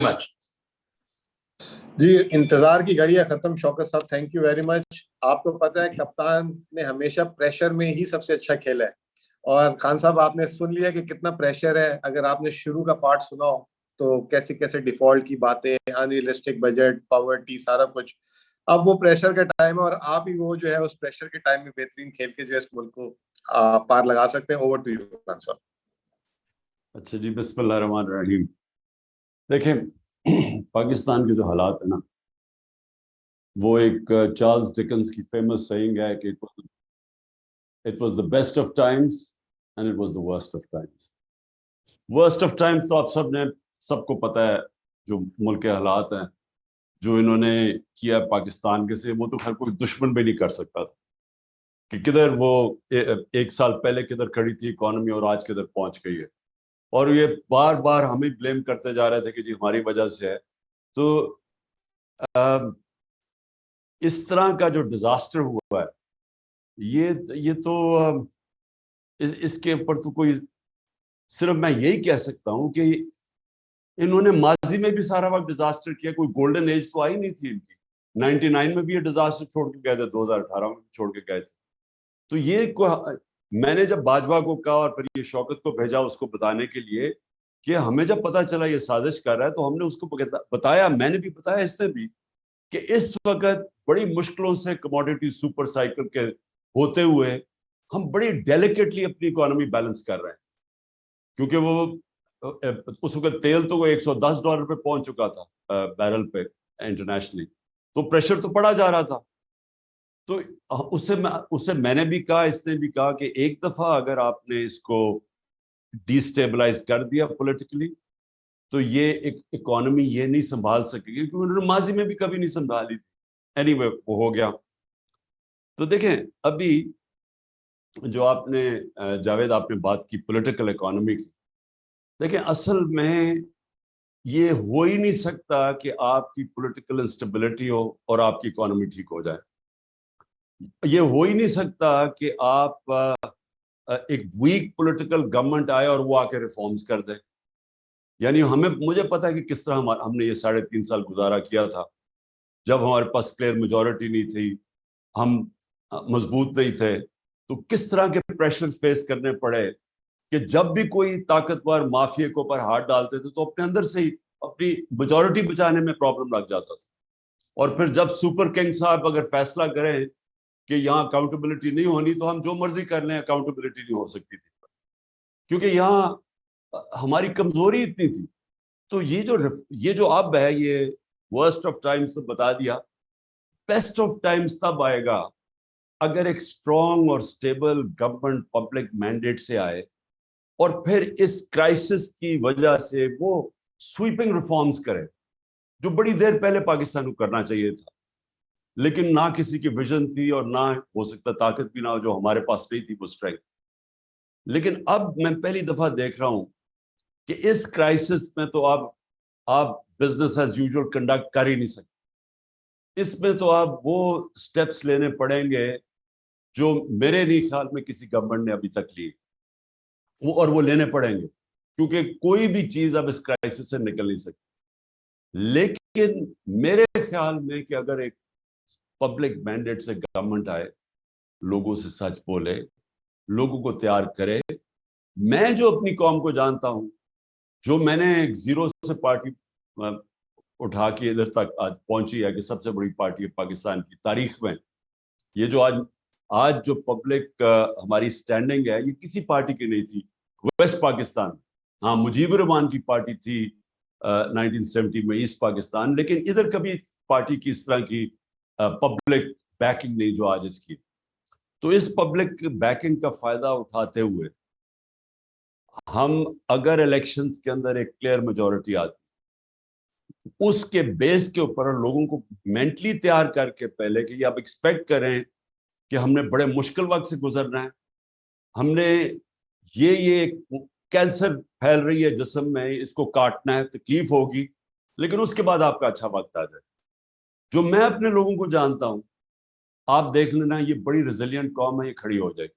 much. جی انتظار کی گھڑیاں ختم. شوکت صاحب تھینک یو ویری مچ. آپ کو پتہ ہے کپتان نے ہمیشہ پریشر میں ہی سب سے اچھا کھیلا ہے, اور خان صاحب آپ نے سن لیا کہ کتنا پریشر ہے. اگر آپ نے شروع کا پارٹ سنا ہو تو کیسے کیسے ڈیفالٹ کی باتیں, انریلسٹک بجٹ, پاورٹی, سارا کچھ. اب وہ پریشر کا ٹائم ہے اور آپ ہی وہ جو ہے اس پریشر کے ٹائم میں بہترین کھیل کے جو ہے اس ملک کو پار لگا سکتے ہیں. اوور ٹو یو خان صاحب. اچھا جی, بسم اللہ الرحمن الرحیم. دیکھیں پاکستان کے جو حالات ہیں نا, وہ ایک چارلز ڈکنس کی فیمس سیئنگ ہے کہ it was the best of times and it was the worst of times. worst of times تو آپ سب کو پتہ ہے, جو ملک کے حالات ہیں جو انہوں نے کیا پاکستان کے سے, وہ تو خیر کوئی دشمن بھی نہیں کر سکتا تھا کہ کدھر وہ ایک سال پہلے کدھر کھڑی تھی اکانومی اور آج کدھر پہنچ گئی ہے. اور یہ بار بار ہمیں بلیم کرتے جا رہے تھے کہ جی ہماری وجہ سے ہے. تو اس طرح کا جو ڈیزاسٹر ہوا ہے, یہ تو اس کے اوپر تو کوئی, صرف میں یہی کہہ سکتا ہوں کہ انہوں نے ماضی میں بھی سارا وقت ڈیزاسٹر کیا, کوئی گولڈن ایج تو آئی نہیں تھی ان کی. 99 میں بھی یہ ڈیزاسٹر چھوڑ کے گئے تھے, 2018 میں بھی چھوڑ کے گئے تھے. تو یہ میں نے جب باجوہ کو کہا اور پھر یہ شوکت کو بھیجا اس کو بتانے کے لیے کہ ہمیں جب پتا چلا یہ سازش کر رہا ہے, تو ہم نے اس کو بتایا, میں نے بھی بتایا اس نے بھی, کہ اس وقت بڑی مشکلوں سے کموڈیٹی سپر سائیکل کے ہوتے ہوئے ہم بڑی ڈیلیکیٹلی اپنی اکانومی بیلنس کر رہے ہیں. کیونکہ وہ اس وقت تیل تو وہ $110 پہ پہنچ چکا تھا بیرل پہ انٹرنیشنلی, تو پریشر تو پڑا جا رہا تھا. تو اس سے میں نے بھی کہا, اس نے بھی کہا کہ ایک دفعہ اگر آپ نے اس کو ڈی اسٹیبلائز کر دیا پولیٹیکلی, تو یہ ایک اکانومی یہ نہیں سنبھال سکے گی, کیونکہ انہوں نے ماضی میں بھی کبھی نہیں سنبھالی تھی. اینی وے وہ ہو گیا. تو دیکھیں ابھی جو آپ نے جاوید آپ نے بات کی پولیٹیکل اکانومی کی, دیکھیں اصل میں یہ ہو ہی نہیں سکتا کہ آپ کی پولیٹیکل انسٹیبلٹی ہو اور آپ کی اکانومی ٹھیک ہو جائے. یہ ہو ہی نہیں سکتا کہ آپ ایک ویک پولیٹیکل گورنمنٹ آئے اور وہ آ کے ریفارمز کر دے. یعنی مجھے پتا ہے کہ کس طرح ہم نے یہ 3.5 سال گزارا کیا تھا, جب ہمارے پاس کلیئر میجورٹی نہیں تھی, ہم مضبوط نہیں تھے, تو کس طرح کے پریشر فیس کرنے پڑے کہ جب بھی کوئی طاقتور مافیا کے اوپر ہاتھ ڈالتے تھے تو اپنے اندر سے ہی اپنی میجورٹی بچانے میں پرابلم لگ جاتا تھا. اور پھر جب سپر کنگ صاحب اگر فیصلہ کریں کہ یہاں اکاؤنٹیبلٹی نہیں ہونی, تو ہم جو مرضی کر لیں, اکاؤنٹیبلٹی نہیں ہو سکتی تھی, کیونکہ یہاں ہماری کمزوری اتنی تھی. تو یہ جو اب ہے, یہ ورسٹ آف ٹائمز تو بتا دیا, بیسٹ آف ٹائمز تب آئے گا اگر ایک اسٹرانگ اور اسٹیبل گورنمنٹ پبلک مینڈیٹ سے آئے, اور پھر اس کرائسس کی وجہ سے وہ سویپنگ ریفارمز کرے, جو بڑی دیر پہلے پاکستان کو کرنا چاہیے تھا, لیکن نہ کسی کی ویژن تھی اور نہ ہو سکتا طاقت بھی نہ ہو, جو ہمارے پاس نہیں تھی وہ اسٹرینتھ. لیکن اب میں پہلی دفعہ دیکھ رہا ہوں کہ اس کرائسس میں تو آپ بزنس ایز یوزول کنڈکٹ کر ہی نہیں سکتے. اس میں تو آپ وہ سٹیپس لینے پڑیں گے جو میرے نہیں خیال میں کسی گورنمنٹ نے ابھی تک لی, وہ لینے پڑیں گے, کیونکہ کوئی بھی چیز اب اس کرائسس سے نکل نہیں سکتی. لیکن میرے خیال میں کہ اگر ایک پبلک مینڈیٹ سے گورنمنٹ آئے, لوگوں سے سچ بولے, لوگوں کو تیار کرے. میں جو اپنی قوم کو جانتا ہوں, جو میں نے ایک زیرو سے پارٹی اٹھا کے ادھر تک آج پہنچی ہے کہ سب سے بڑی پارٹی ہے پاکستان کی تاریخ میں, یہ جو آج جو پبلک ہماری سٹینڈنگ ہے, یہ کسی پارٹی کی نہیں تھی. ویسٹ پاکستان, ہاں مجیب الرحمان کی پارٹی تھی 1970 میں ایسٹ پاکستان, لیکن ادھر کبھی پارٹی کی اس طرح کی پبلک بیکنگ نہیں جو آج اس کی. تو اس پبلک بیکنگ کا فائدہ اٹھاتے ہوئے ہم اگر الیکشنز کے اندر ایک کلیئر میجورٹی آتی, اس کے بیس کے اوپر لوگوں کو مینٹلی تیار کر کے پہلے کہ آپ ایکسپیکٹ کریں کہ ہم نے بڑے مشکل وقت سے گزرنا ہے, ہم نے یہ کینسر پھیل رہی ہے جسم میں, اس کو کاٹنا ہے, تکلیف ہوگی, لیکن اس کے بعد آپ کا اچھا وقت آ جائے. جو میں اپنے لوگوں کو جانتا ہوں, آپ دیکھ لینا, یہ بڑی ریزیلینٹ قوم ہے, یہ کھڑی ہو جائے گی.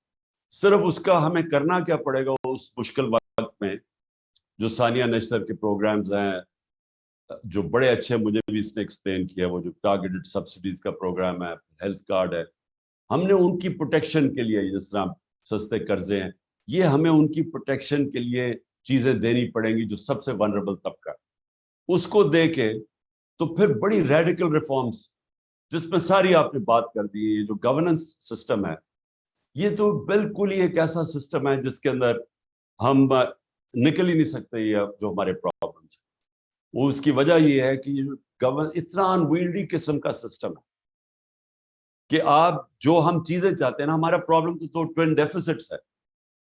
صرف اس کا ہمیں کرنا کیا پڑے گا, اس مشکل وقت میں جو ثانیہ نشتر کے پروگرامز ہیں, جو بڑے اچھے مجھے بھی اس نے ایکسپلین کیا, وہ جو ٹارگیٹڈ سبسڈیز کا پروگرام ہے, ہیلتھ کارڈ ہے, ہم نے ان کی پروٹیکشن کے لیے, جس طرح سستے قرضے ہیں, یہ ہمیں ان کی پروٹیکشن کے لیے چیزیں دینی پڑیں گی جو سب سے ونربل طبقہ, اس کو دے کے تو پھر بڑی ریڈیکل ریفارمز, جس میں ساری آپ نے بات کر دی. یہ جو گورننس سسٹم ہے, یہ تو بالکل ہی ایک ایسا سسٹم ہے جس کے اندر ہم نکل ہی نہیں سکتے. یہ جو ہمارے پرابلمس ہیں, وہ اس کی وجہ یہ ہے کہ اتنا انویلڈی قسم کا سسٹم ہے کہ آپ جو ہم چیزیں چاہتے ہیں نا, ہمارا پرابلم تو ٹوین ڈیفیسٹس ہے,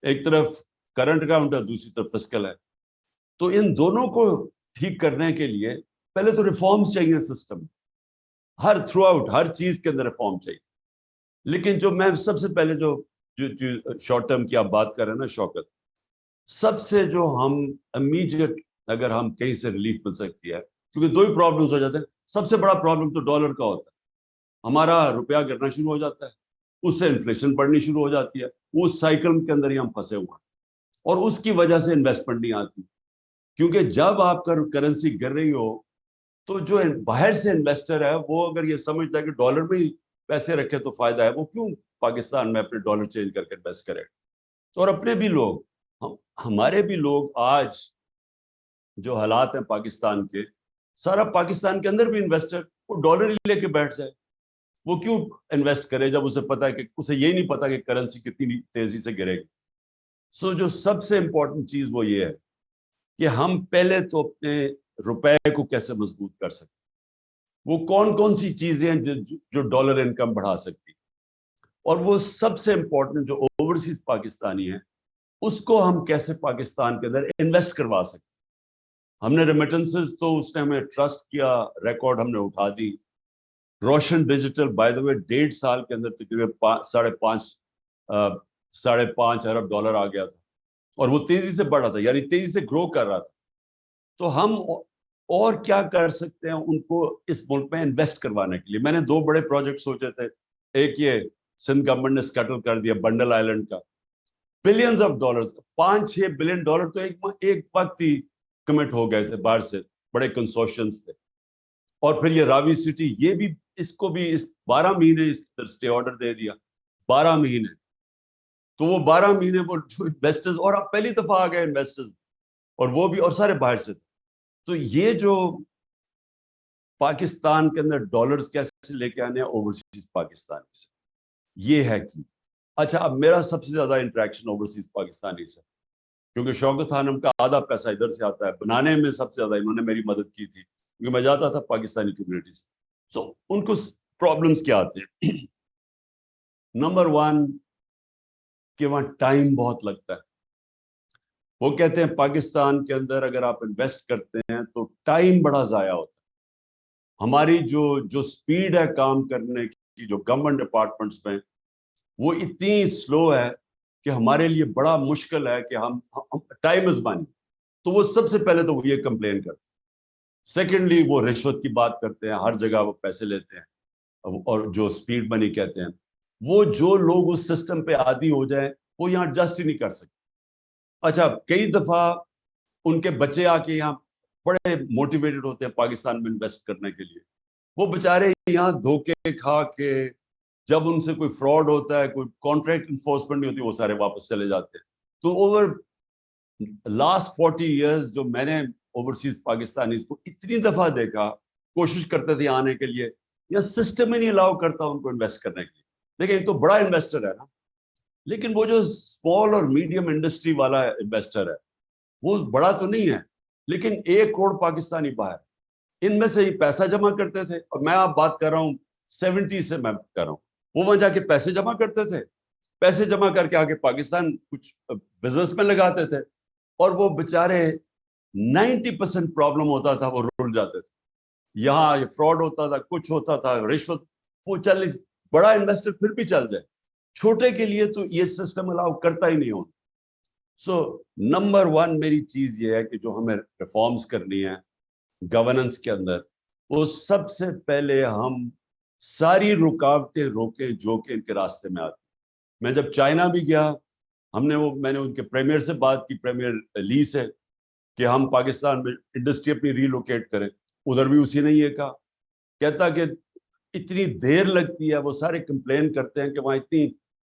ایک طرف کرنٹ اکاؤنٹ ہے, دوسری طرف فسکل ہے. تو ان دونوں کو ٹھیک کرنے کے لیے پہلے تو ریفارمز چاہیے سسٹم, ہر تھرو آؤٹ ہر چیز کے اندر ریفارم چاہیے. لیکن جو میں سب سے پہلے جو شارٹ ٹرم کی آپ بات کر رہے ہیں نا شوکت, سب سے جو ہم امیڈیٹ اگر ہم کہیں سے ریلیف مل سکتی ہے, کیونکہ دو ہی پرابلمز ہو جاتے ہیں. سب سے بڑا پرابلم تو ڈالر کا ہوتا ہے, ہمارا روپیہ گرنا شروع ہو جاتا ہے, اس سے انفلیشن بڑھنی شروع ہو جاتی ہے, اس سائیکل کے اندر ہی ہم پھنسے ہوئے ہیں, اور اس کی وجہ سے انویسٹمنٹ نہیں آتی. کیونکہ جب آپ کا کرنسی گر رہی ہو تو جو باہر سے انویسٹر ہے وہ اگر یہ سمجھتا ہے کہ ڈالر میں ہی پیسے رکھے تو فائدہ ہے, وہ کیوں پاکستان میں اپنے ڈالر چینج کر کے انویسٹ کرے. اور اپنے بھی لوگ, ہمارے بھی لوگ آج جو حالات ہیں پاکستان کے, سارا پاکستان کے اندر بھی انویسٹر وہ ڈالر ہی لے کے بیٹھ جائے. وہ کیوں انویسٹ کرے جب اسے پتا ہے کہ اسے یہ نہیں پتا کہ کرنسی کتنی تیزی سے گرے گی. سو جو سب سے امپورٹنٹ چیز وہ یہ ہے کہ ہم پہلے تو اپنے روپے کو کیسے مضبوط کر سکتے, وہ کون کون سی چیزیں ہیں جو ڈالر انکم بڑھا سکتی, اور وہ سب سے امپورٹنٹ جو اوورسیز پاکستانی ہیں اس کو ہم کیسے پاکستان کے اندر انویسٹ کروا سکتے. ہم نے ریمیٹنسز تو اس نے ہمیں ٹرسٹ کیا, ریکارڈ ہم نے اٹھا دی. روشن ڈیجیٹل بائی دا وے 1.5 سال کے اندر تقریباً 5.5 ارب ڈالر آ گیا تھا, اور وہ تیزی سے بڑھ رہا تھا, یعنی تیزی سے گرو کر رہا تھا. تو ہم اور کیا کر سکتے ہیں ان کو اس ملک میں انویسٹ کروانے کے لیے. میں نے 2 بڑے پروجیکٹ سوچے تھے. ایک یہ سندھ گورنمنٹ نے سکیٹل کر دیا بنڈل آئیلینڈ کا, billions of dollars, 5-6 billion dollar تو ایک وقت ہی کمٹ ہو گئے تھے باہر سے, بڑے کنسورشنز تھے. اور پھر یہ راوی سٹی, یہ بھی اس کو بھی 12 مہینے اس اسٹے آرڈر دے دیا, 12 مہینے. تو وہ 12 مہینے وہ جو انویسٹرز, اور اب پہلی دفعہ آ گئے انویسٹرز, اور وہ بھی اور سارے باہر سے تھے. تو یہ جو پاکستان کے اندر ڈالرز کیسے لے کے آنے ہیں اوورسیز پاکستانی سے, یہ ہے کہ اچھا اب میرا سب سے زیادہ انٹریکشن اوورسیز پاکستانی سے, کیونکہ شوکت خانم کا آدھا پیسہ ادھر سے آتا ہے, بنانے میں سب سے زیادہ انہوں نے میری مدد کی تھی, کیونکہ میں جاتا تھا پاکستانی کمیونٹی سے. سو ان کو پرابلمس کیا آتے ہیں؟ نمبر 1 کہ وہاں ٹائم بہت لگتا ہے. وہ کہتے ہیں پاکستان کے اندر اگر آپ انویسٹ کرتے ہیں تو ٹائم بڑا ضائع ہوتا ہے. ہماری جو سپیڈ ہے کام کرنے کی, جو گورنمنٹ ڈپارٹمنٹس میں, وہ اتنی سلو ہے کہ ہمارے لیے بڑا مشکل ہے کہ ہم ٹائم از منی. تو وہ سب سے پہلے تو وہ یہ کمپلین کرتے ہیں. سیکنڈلی وہ رشوت کی بات کرتے ہیں, ہر جگہ وہ پیسے لیتے ہیں, اور جو سپیڈ منی کہتے ہیں, وہ جو لوگ اس سسٹم پہ عادی ہو جائیں وہ یہاں ایڈجسٹ ہی نہیں کر سکتے. اچھا کئی دفعہ ان کے بچے آ کے یہاں بڑے موٹیویٹڈ ہوتے ہیں پاکستان میں انویسٹ کرنے کے لیے, وہ بیچارے یہاں دھوکے کھا کے جب ان سے کوئی فراڈ ہوتا ہے, کوئی کانٹریکٹ انفورسمنٹ نہیں ہوتی, وہ سارے واپس چلے جاتے ہیں. تو اوور لاسٹ 40 ایئرز جو میں نے اوورسیز پاکستانی کو اتنی دفعہ دیکھا, کوشش کرتے تھے آنے کے لیے, یا سسٹم ہی نہیں الاؤ کرتا ان کو انویسٹ کرنے کے لیے. دیکھیں ایک تو بڑا انویسٹر ہے نا, لیکن وہ جو اسمال اور میڈیم انڈسٹری والا انویسٹر ہے وہ بڑا تو نہیں ہے, لیکن 1 کروڑ پاکستانی باہر, ان میں سے ہی پیسہ جمع کرتے تھے. اور میں آپ بات کر رہا ہوں 70 سے میں کر رہا ہوں, وہ وہاں جا کے پیسے جمع کرتے تھے, پیسے جمع کر کے آگے پاکستان کچھ بزنس میں لگاتے تھے, اور وہ بیچارے 90% پرابلم ہوتا تھا, وہ رول جاتے تھے. یہاں یہ فراڈ ہوتا تھا, کچھ ہوتا تھا, رشوت, وہ چل نہیں. بڑا انویسٹر پھر بھی چل جائے, چھوٹے کے لیے تو یہ سسٹم الاؤ کرتا ہی نہیں ہوتا. سو نمبر 1 میری چیز یہ ہے کہ جو ہمیں ریفارمز کرنی ہے گورننس کے اندر, وہ سب سے پہلے ہم ساری رکاوٹیں روکیں جو کہ ان کے راستے میں آتی. میں جب چائنا بھی گیا, میں نے ان کے پریمیئر سے بات کی, پریمیئر لی سے, کہ ہم پاکستان میں انڈسٹری اپنی ری لوکیٹ کریں. ادھر بھی اسی نے یہ کہا, کہتا کہ اتنی دیر لگتی ہے, وہ سارے کمپلین کرتے ہیں کہ وہاں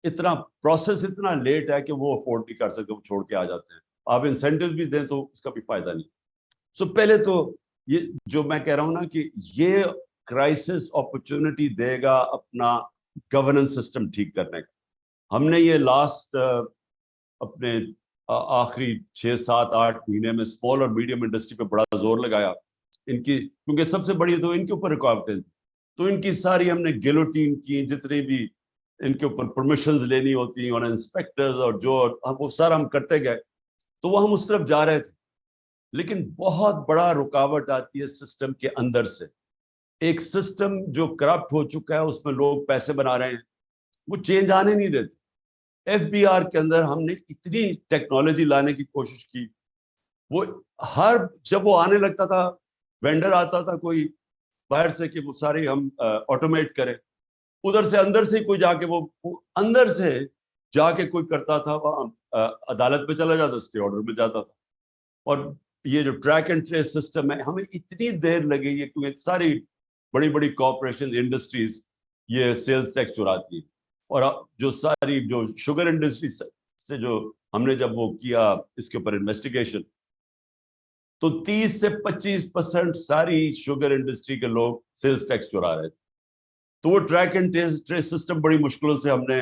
اتنا پروسیس اتنا لیٹ ہے کہ وہ افورڈ نہیں کر سکتے, وہ چھوڑ کے آ جاتے ہیں. آپ انسینٹیو بھی دیں تو اس کا بھی فائدہ نہیں. سو پہلے تو یہ جو میں کہہ رہا ہوں نا کہ یہ کرائسس اپرچونٹی دے گا اپنا گورننس سسٹم ٹھیک کرنے کا. ہم نے یہ لاسٹ اپنے آخری 6-7-8 مہینے میں اسمال اور میڈیم انڈسٹری پہ بڑا زور لگایا ان کی, کیونکہ سب سے بڑی تو ان کے اوپر رکاوٹیں, تو ان کی ساری ہم نے گیلوٹین کی, جتنے بھی ان کے اوپر پرمیشنز لینی ہوتی اور انسپیکٹرز اور جو وہ سارا ہم کرتے گئے, تو وہ ہم اس طرف جا رہے تھے. لیکن بہت بڑا رکاوٹ آتی ہے سسٹم کے اندر سے. ایک سسٹم جو کرپٹ ہو چکا ہے اس میں لوگ پیسے بنا رہے ہیں, وہ چینج آنے نہیں دیتے. ایف بی آر کے اندر ہم نے اتنی ٹیکنالوجی لانے کی کوشش کی, وہ جب وہ آنے لگتا تھا, وینڈر آتا تھا کوئی باہر سے کہ وہ ساری ہم آٹومیٹ کریں, ادھر سے اندر سے کوئی جا کے وہ اندر سے جا کے کوئی کرتا تھا, وہاں عدالت میں چلا جاتا, اسٹے آرڈر میں جاتا تھا. اور یہ جو ٹریک اینڈ ٹریس سسٹم ہے, ہمیں اتنی دیر لگی ہے کیونکہ ساری بڑی بڑی کارپوریشن انڈسٹریز یہ سیلز ٹیکس چراتی ہیں. اور جو ساری جو شوگر انڈسٹری سے جو ہم نے جب وہ کیا اس کے اوپر انویسٹیگیشن, تو 30 سے 25% ساری شوگر انڈسٹری کے لوگ سیلز ٹیکس چرا رہے تھے. تو وہ ٹریک اینڈ ٹریس سسٹم بڑی مشکلوں سے ہم نے,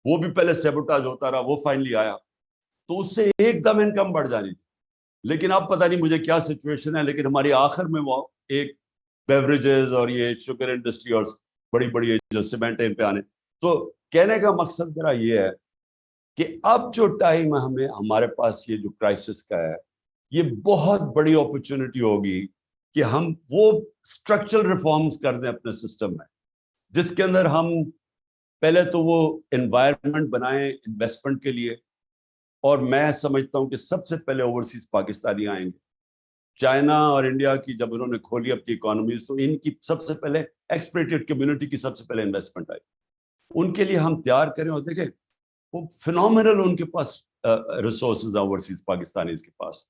وہ بھی پہلے سیبوٹاج ہوتا رہا, وہ فائنلی آیا, تو اس سے ایک دم انکم بڑھ جانی تھی. لیکن اب پتہ نہیں مجھے کیا سچویشن ہے, لیکن ہماری آخر میں وہ ایک بیوریجز اور یہ شوگر انڈسٹری اور بڑی بڑی جو سیمنٹ ان پہ آنے. تو کہنے کا مقصد میرا یہ ہے کہ اب جو ٹائم ہمیں ہمارے پاس یہ جو کرائسس کا ہے, یہ بہت بڑی اپرچونٹی ہوگی کہ ہم وہ اسٹرکچرل ریفارمز کر دیں اپنے سسٹم میں, جس کے اندر ہم پہلے تو وہ انوائرمنٹ بنائیں انویسٹمنٹ کے لیے. اور میں سمجھتا ہوں کہ سب سے پہلے اوورسیز پاکستانی آئیں گے. چائنا اور انڈیا کی جب انہوں نے کھولی اپنی اکانومیز, تو ان کی سب سے پہلے ایکسپریٹڈ کمیونٹی کی سب سے پہلے انویسٹمنٹ آئی. ان کے لیے ہم تیار کریں, اور دیکھیں وہ فنومینل ان کے پاس ریسورسز ہیں اوورسیز پاکستانیز کے پاس.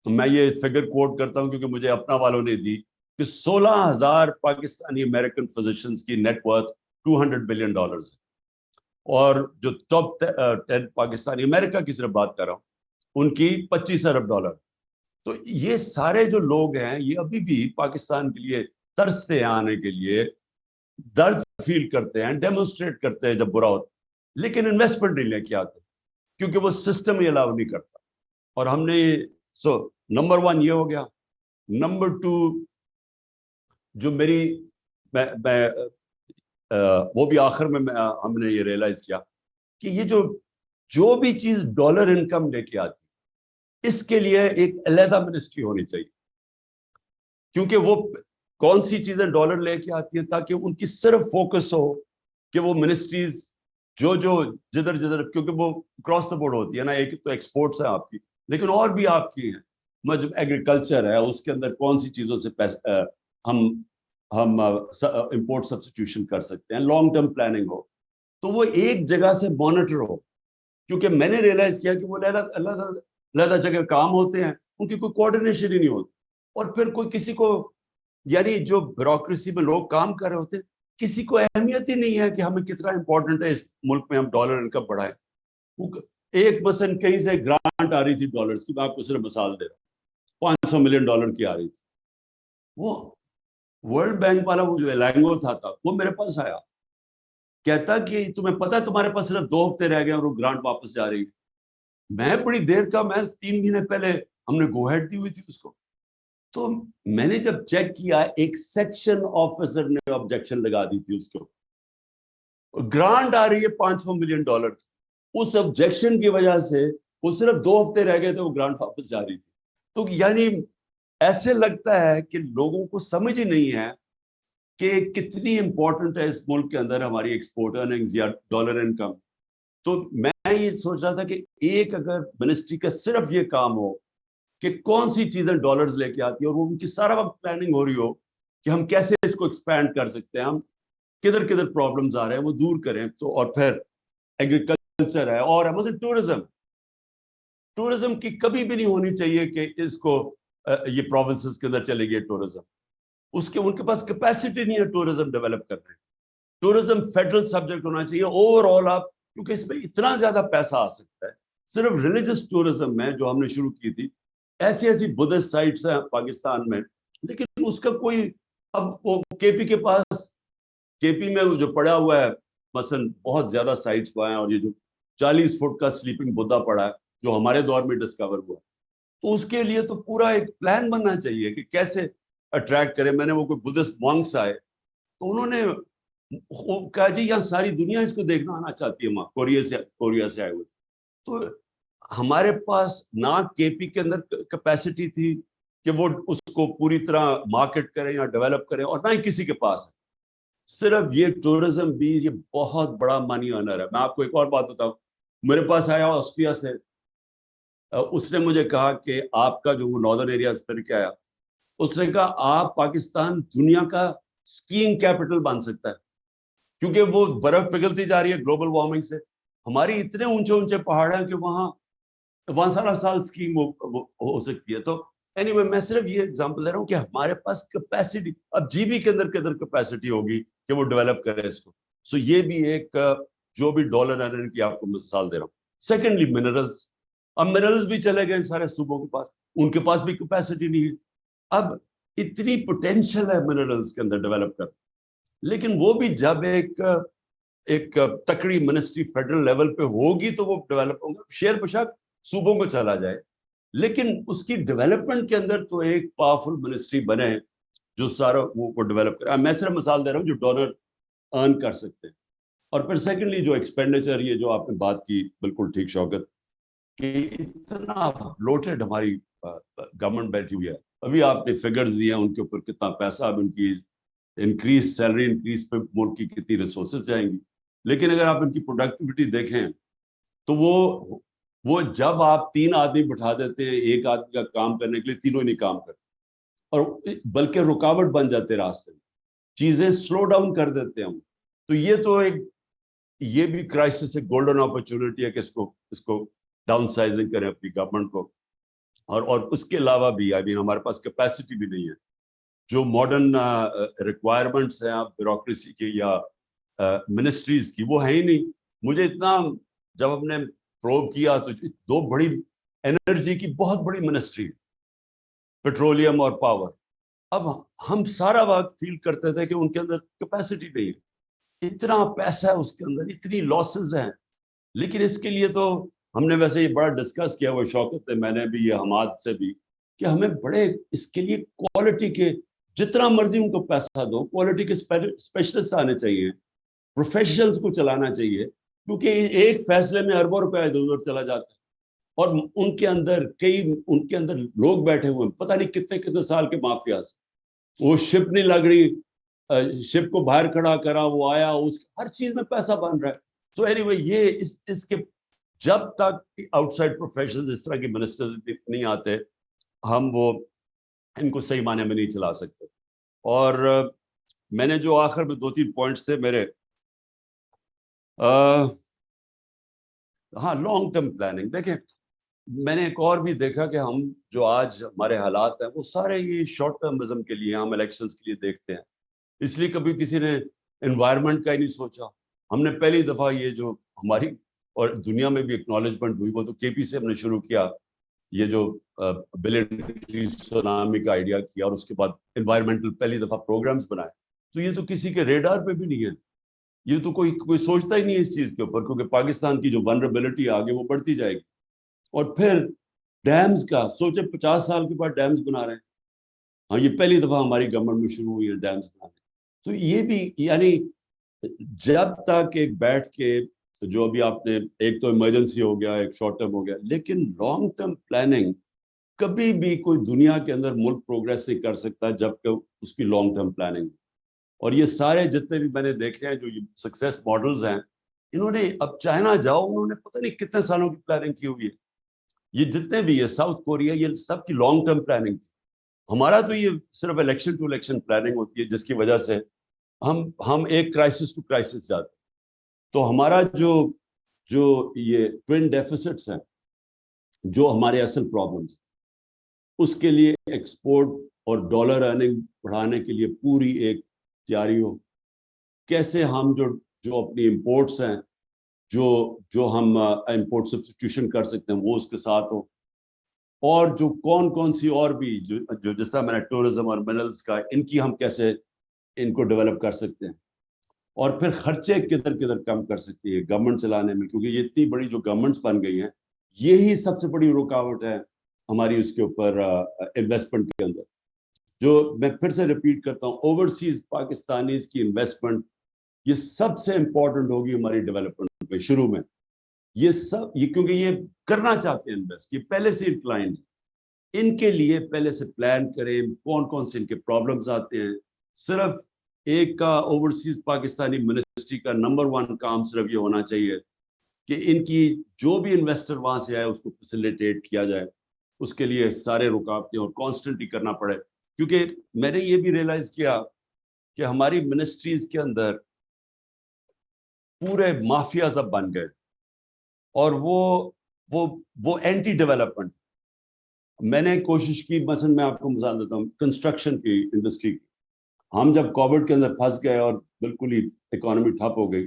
تو میں یہ فگر کوٹ کرتا ہوں کیونکہ مجھے اپنا والوں نے دی کہ 16,000 پاکستانی امریکن فزیشنز کی نیٹ ورتھ $200 بلین ہے. اور جو ٹاپ 10 پاکستانی, امریکہ کی صرف بات کر رہا ہوں, ان کی $25 ارب. تو یہ سارے جو لوگ ہیں یہ ابھی بھی پاکستان کے لیے ترستے ہیں آنے کے لیے, درد فیل کرتے ہیں, ڈیمونسٹریٹ کرتے ہیں جب برا ہوتا, لیکن انویسٹمنٹ نہیں لے کے آتے کیونکہ وہ سسٹم ہی الاؤ نہیں کرتا. اور ہم نے نمبر 1 یہ ہو گیا. نمبر 2 جو میری وہ بھی آخر میں ہم نے یہ ریئلائز کیا کہ یہ جو بھی چیز ڈالر انکم لے کے آتی, اس کے لیے ایک علیحدہ منسٹری ہونی چاہیے. کیونکہ وہ کون سی چیزیں ڈالر لے کے آتی ہیں, تاکہ ان کی صرف فوکس ہو کہ وہ منسٹریز جو جدھر کیونکہ وہ کراس دا بورڈ ہوتی ہے نا, ایک تو ایکسپورٹس ہیں آپ کی, لیکن اور بھی آپ کی ہیں, مطلب ایگریکلچر ہے, اس کے اندر کون سی چیزوں سے ہم امپورٹ سبسٹیوشن کر سکتے ہیں, لانگ ٹرم پلاننگ ہو, تو وہ ایک جگہ سے مانیٹر ہو. کیونکہ میں نے ریئلائز کیا کہ وہ علیحدہ جگہ کام ہوتے ہیں, ان کی کوئی کوآرڈینیشن ہی نہیں ہوتی, اور پھر کوئی کسی کو, یعنی جو بیوروکریسی میں لوگ کام کر رہے ہوتے ہیں, کسی کو اہمیت ہی نہیں ہے کہ ہمیں کتنا امپورٹنٹ ہے اس ملک میں ہم ڈالر انکم بڑھائیں. ایک مثلاً کہیں سے گرانٹ آ رہی تھی ڈالرز کی, میں آپ کو صرف مثال دے رہا ہوں, $500 ملین کی آ رہی تھی. وہ ورلڈ بینک والا وہ جو ایلانگو تھا وہ میرے پاس آیا, کہتا کہ تمہیں پتا ہے تمہارے پاس صرف 2 ہفتے رہ گئے اور وہ گرانٹ واپس جا رہی ہے. میں بڑی دیر کا, میں 3 مہینے پہلے ہم نے گو ہیڈ دی ہوئی تھی اس کو. تو میں نے جب چیک کیا, ایک سیکشن آفیسر نے آبجیکشن لگا دی تھی اس کو, گرانٹ آ رہی ہے $500 ملین کی, اس آبجیکشن کی وجہ سے وہ صرف 2 ہفتے رہ گئے تھے, وہ گرانٹ واپس جا رہی تھی. تو یعنی ایسے لگتا ہے کہ لوگوں کو سمجھ ہی نہیں ہے کہ کتنی امپورٹنٹ ہے اس ملک کے اندر ہماری ایکسپورٹ ارننگز یا ڈالر انکم. تو میں یہ سوچ رہا تھا کہ ایک اگر منسٹری کا صرف یہ کام ہو کہ کون سی چیزیں ڈالرز لے کے آتی ہیں, اور وہ ان کی سارا وقت پلاننگ ہو رہی ہو کہ ہم کیسے اس کو ایکسپینڈ کر سکتے ہیں, ہم کدھر پرابلمز آ رہے ہیں وہ دور کریں. تو اور پھر ایگریکلچر ہے, اور مثلا ٹورزم کی کبھی بھی نہیں ہونی چاہیے کہ اس کو یہ پروونسز کے اندر چلے گئے ٹورزم. ان کے پاس کیپیسٹی نہیں ہے ٹورزم ڈیولپ کرنے. ٹورزم فیڈرل سبجیکٹ ہونا چاہیے اوور آل آپ, کیونکہ اس میں اتنا زیادہ پیسہ آ سکتا ہے. صرف ریلیجس ٹورزم میں جو ہم نے شروع کی تھی, ایسی بدھسٹ سائٹس ہیں پاکستان میں, لیکن اس کا کوئی, اب وہ کے پی کے پاس, کے پی میں جو پڑا ہوا ہے مثلا بہت زیادہ سائٹس وہ ہیں, اور یہ جو 40 فٹ کا سلیپنگ بدھا پڑا ہے جو ہمارے دور میں ڈسکور ہوا, تو اس کے لیے تو پورا ایک پلان بننا چاہیے کہ کیسے اٹریکٹ کرے. میں نے وہ کوئی بدھسٹ مانکس آئے تو انہوں نے کہا جی یہاں ساری دنیا اس کو دیکھنا آنا چاہتی ہے, وہاں کوریا سے آئے ہوئے. تو ہمارے پاس نہ کے پی کے اندر کیپیسٹی تھی کہ وہ اس کو پوری طرح مارکیٹ کریں یا ڈیولپ کریں, اور نہ ہی کسی کے پاس ہے. صرف یہ ٹورزم بھی یہ بہت بڑا منی ارنر ہے. میں آپ کو ایک اور بات بتاؤں, میرے پاس آیا آسٹریا سے, اس نے مجھے کہا کہ آپ کا جو وہ ناردرن ایریاز پھر کے آیا, اس نے کہا آپ پاکستان دنیا کا اسکیئنگ کیپٹل بن سکتا ہے, کیونکہ وہ برف پگھلتی جا رہی ہے گلوبل وارمنگ سے. ہماری اتنے اونچے پہاڑ ہیں کہ وہاں سارا سال اسکیئنگ ہو سکتی ہے. تو اینی وے میں صرف یہ ایگزامپل دے رہا ہوں کہ ہمارے پاس کیپیسٹی, اب جی بی کے اندر کیپیسٹی ہوگی کہ وہ ڈیولپ کرے اس کو. سو یہ بھی ایک جو بھی ڈالر ارنر کی آپ کو مثال دے رہا ہوں. سیکنڈلی منرلز, اب منرلز بھی چلے گئے سارے صوبوں کے پاس, ان کے پاس بھی کیپیسٹی نہیں ہے. اب اتنی پوٹینشیل ہے منرلز کے اندر ڈیولپ کر, لیکن وہ بھی جب ایک تکڑی منسٹری فیڈرل لیول پہ ہوگی تو وہ ڈیولپ ہوگا. شیئر بشک صوبوں کو چلا جائے, لیکن اس کی ڈیولپمنٹ کے اندر تو ایک پاورفل منسٹری بنے جو سارا وہ ڈیولپ کرے. میں صرف مثال دے رہا ہوں جو ڈونر ارن کر سکتے ہیں. اور پھر سیکنڈلی جو ایکسپینڈیچر, یہ جو آپ نے بات کی بالکل ٹھیک شوکت, کہ اتنا بلوٹڈ ہماری گورنمنٹ بیٹھی ہوئی ہے. ابھی آپ نے فگرز دیے ہیں ان کے اوپر کتنا پیسہ اب ان کی انکریز, سیلری انکریز پہ ملک کی کتنی ریسورسز جائیں گی. لیکن اگر آپ ان کی پروڈکٹیوٹی دیکھیں تو وہ جب آپ 3 آدمی بٹھا دیتے ہیں ایک آدمی کا کام کرنے کے لیے, تینوں ہی نہیں کام کرتے, اور بلکہ رکاوٹ بن جاتے راستے میں, چیزیں سلو ڈاؤن کر دیتے ہیں ہم. تو یہ بھی کرائسس, ایک گولڈن اپرچونٹی ہے کہ اس کو ڈاؤن سائزنگ کریں اپنی گورنمنٹ کو. اور اس کے علاوہ بھی ہمارے پاس کیپیسٹی بھی نہیں ہے. جو ماڈرن ریکوائرمنٹس ہیں بیوروکریسی کی یا منسٹریز کی, وہ ہے ہی نہیں. مجھے اتنا, جب ہم نے پروب کیا تو 2 بڑی انرجی کی بہت بڑی منسٹری, پیٹرولیم اور پاور, اب ہم سارا وقت فیل کرتے تھے کہ ان کے اندر کیپیسٹی نہیں ہے. اتنا پیسہ ہے اس کے اندر, اتنی لاسز ہیں. لیکن اس کے لیے تو ہم نے ویسے یہ بڑا ڈسکس کیا, وہ شوکت ہے, میں نے بھی, یہ حماد سے بھی, کہ ہمیں بڑے اس کے لیے کوالٹی کے, جتنا مرضی ان کو پیسہ دو, کوالٹی کے اسپیشلسٹ آنے چاہیے, پروفیشنلز کو چلانا چاہیے, کیونکہ ایک فیصلے میں اربوں روپے ادھر ادھر چلا جاتا ہے. اور ان کے اندر لوگ بیٹھے ہوئے ہیں, پتہ نہیں کتنے سال کے مافیاز. وہ شپ نہیں لگ رہی, شپ کو باہر کھڑا کرا, وہ آیا, ہر چیز میں پیسہ بن رہا ہے. سو اینی وے یہ اس کے, جب تک آؤٹ سائڈ پروفیشنلز اس طرح کے منسٹرز نہیں آتے, ہم ان کو صحیح معنی میں نہیں چلا سکتے. اور میں نے جو آخر میں 2-3 پوائنٹس تھے میرے, ہاں لانگ ٹرم پلاننگ. دیکھیں میں نے ایک اور بھی دیکھا کہ ہم جو آج ہمارے حالات ہیں وہ سارے یہ شارٹ ٹرمزم کے لیے, ہم الیکشنز کے لیے دیکھتے ہیں, اس لیے کبھی کسی نے انوائرمنٹ کا ہی نہیں سوچا. ہم نے پہلی دفعہ یہ جو ہماری اور دنیا میں بھی ایکنالجمنٹ ہوئی, وہ تو کے پی سے ہم نے شروع کیا, یہ جو بلین سونامی کا آئیڈیا کیا, اور اس کے بعد انوائرمنٹل پہلی دفعہ پروگرامز بنائے. تو یہ تو کسی کے ریڈار پہ بھی نہیں ہے, یہ تو کوئی سوچتا ہی نہیں ہے اس چیز کے اوپر, کیونکہ پاکستان کی جو ولنریبلٹی آگے وہ بڑھتی جائے گی. اور پھر ڈیمز کا سوچے, 50 سال کے بعد ڈیمز بنا رہے ہیں. ہاں یہ پہلی دفعہ ہماری گورنمنٹ میں شروع ہوئی ہے ڈیمز بنانے. تو یہ بھی یعنی جب تک ایک بیٹھ کے, جو ابھی آپ نے, ایک تو ایمرجنسی ہو گیا, ایک شارٹ ٹرم ہو گیا, لیکن لانگ ٹرم پلاننگ کبھی بھی کوئی دنیا کے اندر ملک پروگریس نہیں کر سکتا جب کہ اس کی لانگ ٹرم پلاننگ. اور یہ سارے جتنے بھی میں نے دیکھے ہیں جو سکسیس ماڈلز ہیں, انہوں نے, اب چائنا جاؤ, انہوں نے پتہ نہیں کتنے سالوں کی پلاننگ کی ہوئی ہے. یہ جتنے بھی ہے, ساؤتھ کوریا, یہ سب کی لانگ ٹرم پلاننگ تھی. ہمارا تو یہ صرف الیکشن ٹو الیکشن پلاننگ ہوتی ہے, جس کی وجہ سے ہم ایک کرائسس ٹو کرائسس جاتے ہیں. تو ہمارا جو یہ ٹوین ڈیفیسٹس ہیں, جو ہمارے اصل پرابلمس, اس کے لیے ایکسپورٹ اور ڈالر ارننگ بڑھانے کے لیے پوری ایک تیاری ہو. کیسے ہم جو اپنی امپورٹس ہیں جو ہم امپورٹ سبسٹیٹیوشن کر سکتے ہیں وہ اس کے ساتھ ہو. اور جو کون سی اور بھی جو جس طرح میں نے ٹورزم اور منرلس کا ان کی ہم کیسے ان کو ڈیولپ کر سکتے ہیں. اور پھر خرچے کدھر کم کر سکتی ہے گورنمنٹ چلانے میں, کیونکہ یہ اتنی بڑی جو گورنمنٹس بن گئی ہیں یہی سب سے بڑی رکاوٹ ہے ہماری اس کے اوپر انویسٹمنٹ کے اندر. جو میں پھر سے ریپیٹ کرتا ہوں, اوورسیز پاکستانیز کی انویسٹمنٹ یہ سب سے امپورٹنٹ ہوگی ہماری ڈیولپمنٹ میں شروع میں. یہ کیونکہ یہ کرنا چاہتے ہیں انویسٹ, یہ پہلے سے انکلائن ہے. ان کے لیے پہلے سے پلان کریں کون سے ان کے پرابلمز آتے ہیں. صرف ایک کا اوورسیز پاکستانی منسٹری کا نمبر 1 کام صرف یہ ہونا چاہیے کہ ان کی جو بھی انویسٹر وہاں سے آئے اس کو فیسیلیٹیٹ کیا جائے. اس کے لیے سارے رکاوٹیں اور کانسٹنٹلی کرنا پڑے, کیونکہ میں نے یہ بھی ریئلائز کیا کہ ہماری منسٹریز کے اندر پورے مافیاز اب بن گئے اور وہ اینٹی ڈیولپمنٹ. میں نے کوشش کی, مثلا میں آپ کو مثال دیتا ہوں کنسٹرکشن کی انڈسٹری کی. ہم جب کووڈ کے اندر پھنس گئے اور بالکل ہی اکانومی ٹھپ ہو گئی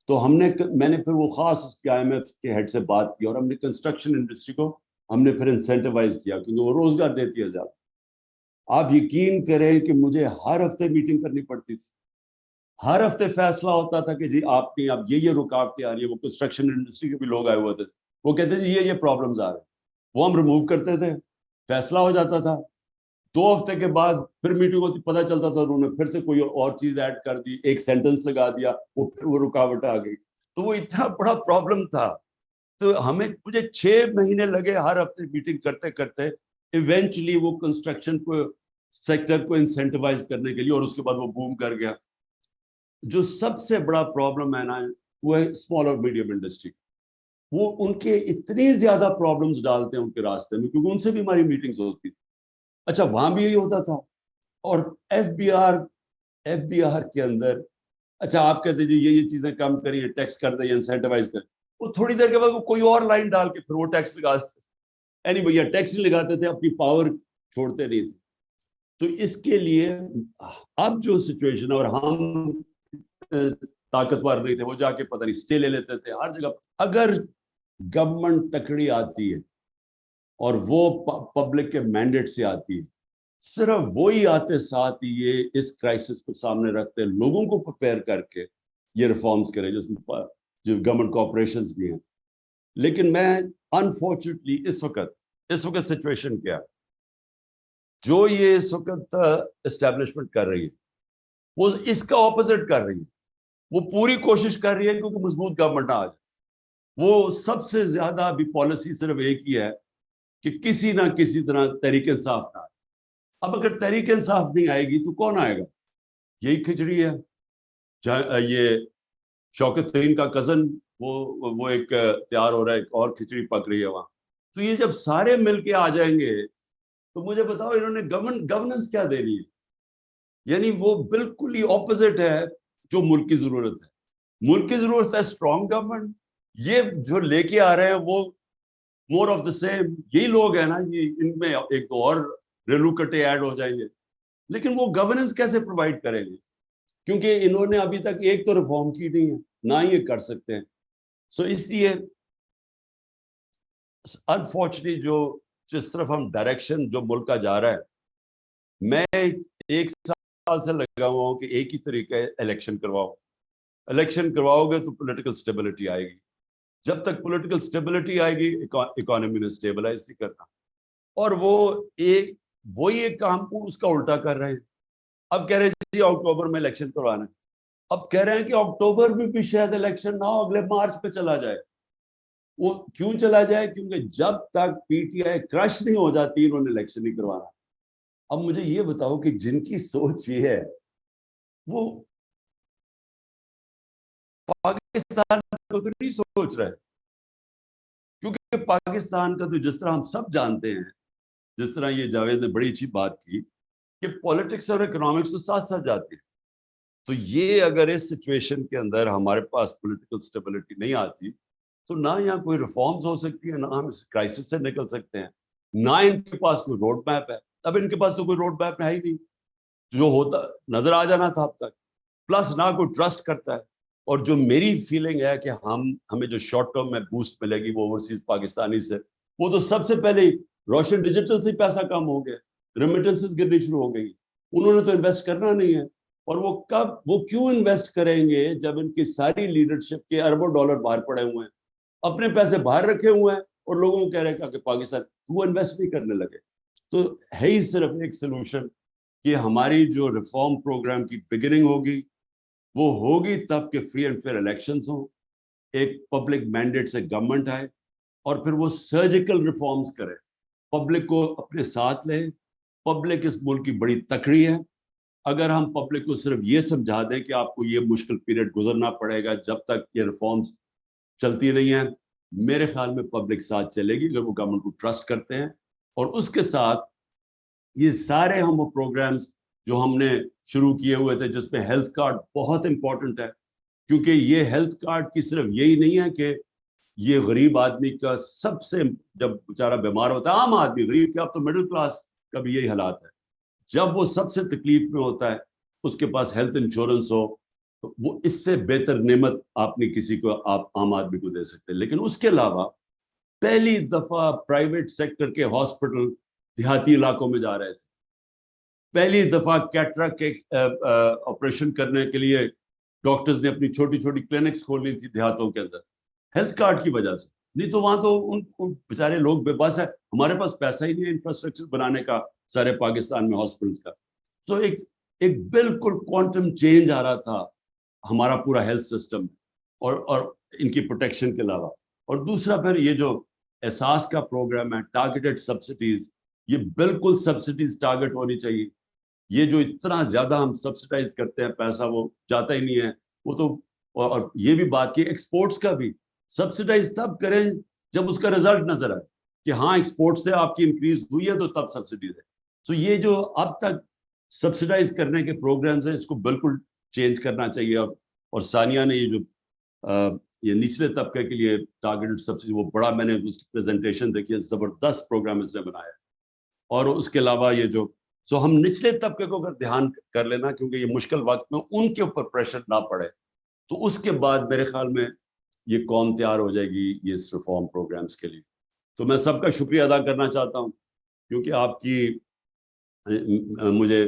تو میں نے پھر وہ خاص اس کے IMF کے ہیڈ سے بات کی اور ہم نے کنسٹرکشن انڈسٹری کو ہم نے پھر انسینٹیوائز کیا کیونکہ وہ روزگار دیتی ہے زیادہ. آپ یقین کریں کہ مجھے ہر ہفتے میٹنگ کرنی پڑتی تھی, ہر ہفتے فیصلہ ہوتا تھا کہ جی آپ کی اب یہ رکاوٹیں آ رہی ہیں. وہ کنسٹرکشن انڈسٹری کے بھی لوگ آئے ہوئے تھے, وہ کہتے تھے یہ پرابلمز آ رہے ہیں, وہ ہم ریموو کرتے تھے, فیصلہ ہو جاتا تھا. 2 ہفتے کے بعد پھر میٹنگ ہوتی, پتہ چلتا تھا انہوں نے پھر سے کوئی اور چیز ایڈ کر دی, ایک سینٹنس لگا دیا, وہ رکاوٹ آ گئی. تو وہ اتنا بڑا پرابلم تھا. تو مجھے 6 مہینے لگے ہر ہفتے میٹنگ کرتے کرتے ایونچولی وہ کنسٹرکشن کو سیکٹر کو انسینٹیوائز کرنے کے لیے, اور اس کے بعد وہ بوم کر گیا. جو سب سے بڑا پرابلم ہے نا وہ ہے اسمال اور میڈیم انڈسٹری. وہ ان کے اتنی زیادہ پرابلمز ڈالتے ہیں ان کے راستے میں, کیونکہ ان سے بھی ہماری میٹنگز ہوتی تھی. اچھا وہاں بھی یہی ہوتا تھا. اور FBR کے اندر اچھا آپ کہتے جی یہ چیزیں کم کریے, ٹیکس کر دیں, انسینٹیوائز کریں. وہ تھوڑی دیر کے بعد وہ کوئی اور لائن ڈال کے پھر وہ ٹیکس لگا دیتے. بھیا ٹیکس نہیں لگاتے تھے, اپنی پاور چھوڑتے نہیں تھے. تو اس کے لیے اب جو سچویشن ہے, اور ہم طاقتور نہیں تھے, وہ جا کے پتہ نہیں اسٹے لے لیتے تھے ہر جگہ. اگر گورنمنٹ تکڑی آتی ہے اور وہ پبلک کے مینڈیٹ سے آتی ہے, صرف وہی آتے ساتھ ہی یہ اس کرائسس کو سامنے رکھتے ہیں, لوگوں کو پریپیئر کر کے یہ ریفارمز کرے جس میں جو گورنمنٹ کارپوریشنز بھی ہیں. لیکن میں انفارچونیٹلی اس وقت سچویشن کیا جو یہ اس وقت اسٹیبلشمنٹ کر رہی ہے وہ اس کا اپوزٹ کر رہی ہے. وہ پوری کوشش کر رہی ہے کیونکہ مضبوط گورنمنٹ آ جائے. وہ سب سے زیادہ ابھی پالیسی صرف ایک ہی ہے کہ کسی نہ کسی طرح تحریک انصاف نہ آئے. اب اگر تحریک انصاف نہیں آئے گی تو کون آئے گا؟ یہی کھچڑی ہے. یہ شوکت ترین کا کزن وہ ایک تیار ہو رہا ہے, ایک اور کھچڑی پک رہی ہے وہاں. تو یہ جب سارے مل کے آ جائیں گے تو مجھے بتاؤ انہوں نے گورننس کیا دینی ہے؟ یعنی وہ بالکل ہی اپوزٹ ہے جو ملک کی ضرورت ہے. ملک کی ضرورت ہے اسٹرانگ گورنمنٹ. یہ جو لے کے آ رہے ہیں وہ مور آف دا سیم. یہی لوگ ہیں نا, ان میں ایک دو اور ریلو کٹے ایڈ ہو جائیں گے, لیکن وہ گورننس کیسے پرووائڈ کریں گے؟ کیونکہ انہوں نے ابھی تک ایک تو ریفارم کی نہیں ہے, نہ ہی یہ کر سکتے ہیں. سو اس لیے انفارچونیٹلی جس طرف ہم ڈائریکشن جو ملک کا جا رہا ہے, میں 1 سال سے لگا ہوا ہوں کہ ایک ہی طریقہ ہے الیکشن کرواؤ. الیکشن کرواؤ گے تو پولیٹیکل سٹیبلٹی آئے گی. جب تک پولیٹیکل سٹیبلٹی آئے گی اکانومی نے سٹیبلائز نہیں کرنا. اور وہی ایک کام کو اس کا الٹا کر رہے ہیں. اب کہہ رہے ہیں جی اکتوبر میں الیکشن کروانا ہے. اب کہہ رہے ہیں کہ اکتوبر میں بھی شاید الیکشن نہ ہو, اگلے مارچ پہ چلا جائے. وہ کیوں چلا جائے؟ کیونکہ جب تک PTI کرش نہیں ہو جاتی انہوں نے الیکشن نہیں کروانا. اب مجھے یہ بتاؤ کہ جن کی سوچ یہ ہے وہ پاکستان کو تو نہیں سوچ رہے, کیونکہ پاکستان کا تو جس طرح ہم سب جانتے ہیں, جس طرح یہ جاوید نے بڑی اچھی بات کی کہ پولیٹکس اور اکنامکس تو ساتھ ساتھ جاتے ہیں. تو یہ اگر اس سچویشن کے اندر ہمارے پاس پولیٹیکل سٹیبلٹی نہیں آتی تو نہ یہاں کوئی ریفارمز ہو سکتی ہے, نہ ہم اس کرائسس سے نکل سکتے ہیں, نہ ان کے پاس کوئی روڈ میپ ہے. اب ان کے پاس تو کوئی روڈ میپ ہے ہی نہیں, جو ہوتا نظر آ جانا تھا اب تک, پلس نہ کوئی ٹرسٹ کرتا ہے. اور جو میری فیلنگ ہے کہ ہمیں جو شارٹ ٹرم میں بوسٹ ملے گی وہ اوورسیز پاکستانی سے, وہ تو سب سے پہلے ہی روشن ڈیجیٹل سے پیسہ کم ہو گیا, ریمیٹنسز گرنی شروع ہو گئی. انہوں نے تو انویسٹ کرنا نہیں ہے, اور وہ کیوں انویسٹ کریں گے جب ان کی ساری لیڈرشپ کے اربوں ڈالر باہر پڑے ہوئے ہیں, اپنے پیسے باہر رکھے ہوئے ہیں, اور لوگوں کو کہہ رہے ہیں کہ پاکستان, وہ انویسٹ نہیں کرنے لگے. تو ہے ہی صرف ایک سلوشن کہ ہماری جو ریفارم پروگرام کی بگننگ ہوگی وہ ہوگی تب کہ فری اینڈ فیئر الیکشنز ہوں, ایک پبلک مینڈیٹ سے گورنمنٹ آئے, اور پھر وہ سرجیکل ریفارمز کرے, پبلک کو اپنے ساتھ لے. پبلک اس ملک کی بڑی تکڑی ہے. اگر ہم پبلک کو صرف یہ سمجھا دیں کہ آپ کو یہ مشکل پیریڈ گزرنا پڑے گا جب تک یہ ریفارمز چلتی نہیں ہیں, میرے خیال میں پبلک ساتھ چلے گی اگر وہ گورنمنٹ کو ٹرسٹ کرتے ہیں. اور اس کے ساتھ یہ سارے ہم وہ پروگرامز جو ہم نے شروع کیے ہوئے تھے, جس میں ہیلتھ کارڈ بہت امپورٹنٹ ہے, کیونکہ یہ ہیلتھ کارڈ کی صرف یہی نہیں ہے کہ یہ غریب آدمی کا سب سے, جب بیچارہ بیمار ہوتا ہے, عام آدمی, غریب کیا, اب تو مڈل کلاس کا بھی یہی حالات ہے, جب وہ سب سے تکلیف میں ہوتا ہے اس کے پاس ہیلتھ انشورنس ہو, تو وہ اس سے بہتر نعمت آپ نے کسی کو, آپ عام آدمی کو دے سکتے. لیکن اس کے علاوہ پہلی دفعہ پرائیویٹ سیکٹر کے ہاسپٹل دیہاتی علاقوں میں جا رہے تھے. پہلی دفعہ کیٹریکٹ کے آپریشن کرنے کے لیے ڈاکٹرز نے اپنی چھوٹی چھوٹی کلینکس کھولی تھی دیہاتوں کے اندر, ہیلتھ کارڈ کی وجہ سے. نہیں تو وہاں تو ان بیچارے لوگ بے بس ہے, ہمارے پاس پیسہ ہی نہیں ہے انفراسٹرکچر بنانے کا سارے پاکستان میں ہاسپٹلس کا. تو ایک بالکل کوانٹم چینج آ رہا تھا ہمارا پورا ہیلتھ سسٹم, اور ان کی پروٹیکشن کے علاوہ. اور دوسرا پھر یہ جو احساس کا پروگرام ہے, ٹارگیٹڈ سبسڈیز, یہ بالکل سبسڈیز ٹارگیٹ ہونی چاہیے. یہ جو اتنا زیادہ ہم سبسڈائز کرتے ہیں پیسہ, وہ جاتا ہی نہیں ہے. وہ تو, اور یہ بھی بات کی ایکسپورٹس کا بھی سبسڈائز تب کریں جب اس کا رزلٹ نظر آئے کہ ہاں ایکسپورٹ سے آپ کی انکریز ہوئی ہے, تو تب سبسڈیز ہے. تو یہ جو اب تک سبسڈائز کرنے کے پروگرامز ہیں, اس کو بالکل چینج کرنا چاہیے. اور ثانیہ نے یہ جو یہ نچلے طبقے کے لیے ٹارگیٹڈ سبسڈی, وہ بڑا, میں نے اس کی پریزنٹیشن دیکھی ہے, زبردست پروگرام اس نے بنایا. اور اس کے علاوہ یہ جو ہم نچلے طبقے کو اگر دھیان کر لینا, کیونکہ یہ مشکل وقت میں ان کے اوپر پریشر نہ پڑے, تو اس کے بعد میرے خیال میں یہ قوم تیار ہو جائے گی یہ اس ریفارم پروگرامز کے لیے. تو میں سب کا شکریہ ادا کرنا چاہتا ہوں, کیونکہ آپ کی مجھے